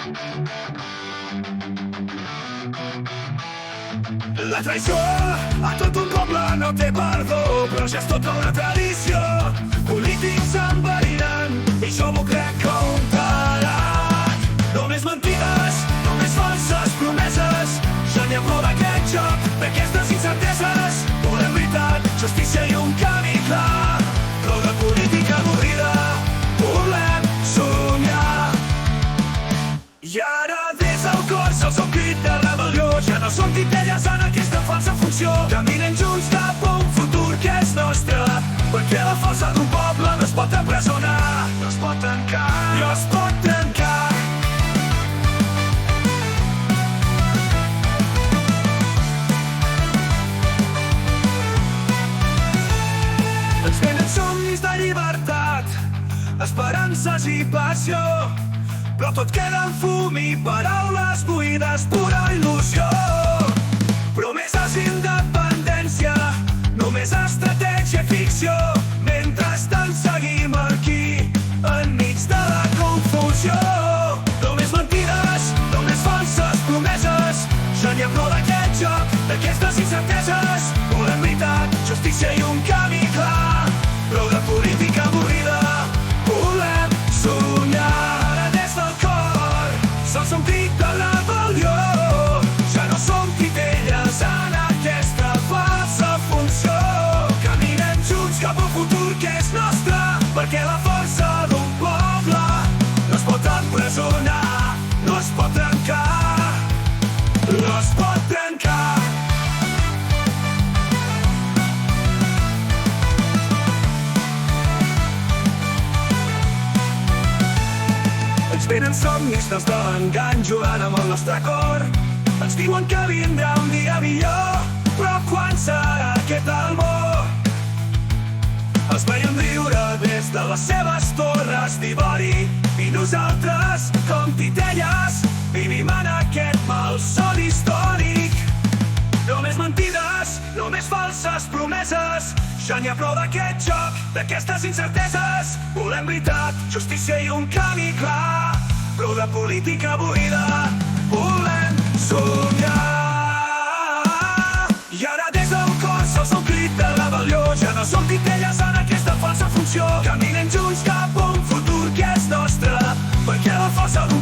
La traïció a tot un poble no té perdó, però ja és tota una tradició. Polítics s'enverinen i jo m'ho crec comptaran. Només mentides, només falses promeses. Ja n'hi ha prou d'aquest joc, d'aquestes incerteses. Volem veritat, justícia i un camí clar, però de política avorrida volem somiar. I ara des del cor se'ls ha un crit de rebel·lió. Ja no som titelles en aquesta falsa funció. Caminem junts cap a un futur que és nostre, perquè la força d'un poble no es pot empresonar, no es pot tancar, no es pot tancar. Ens venen somnis de llibertat, esperances i passió, però tot queda en fum i paraules buides, pura il·lusió. Promeses d'independència, només estratègia i ficció. Mentrestant seguim aquí, enmig de la confusió. Només mentides, només falses promeses. Ja n'hi ha prou d'aquest joc, d'aquestes incerteses. Volem veritat, justícia i un camí clar, prou de política avorrida volem somiar. Se'ls ha un crit de rebel·lió. Ja no som titelles en aquesta falsa funció. Caminem junts cap a un futur que és nostre, perquè la força d'un poble no es pot empresonar, no es pot trencar, no es pot trencar. Ens venen somnis dels de l'engany jugant amb el nostre cor. Ens diuen que vindrà un dia millor, però quan serà aquest amor? Els veiem riure des de les seves torres d'ivori, i nosaltres, com titelles, vivim en aquest malson històric. Només mentides, només falses promeses. Ja n'hi ha prou d'aquest joc, d'aquestes incerteses. Volem veritat, justícia i un camí clar, prou de política avorrida volem somiar. I ara des del cor se'ls ha un crit de rebel·lió. Ja no som titelles en aquesta falsa funció. Caminem junts cap a un futur que és nostre, perquè la força d'un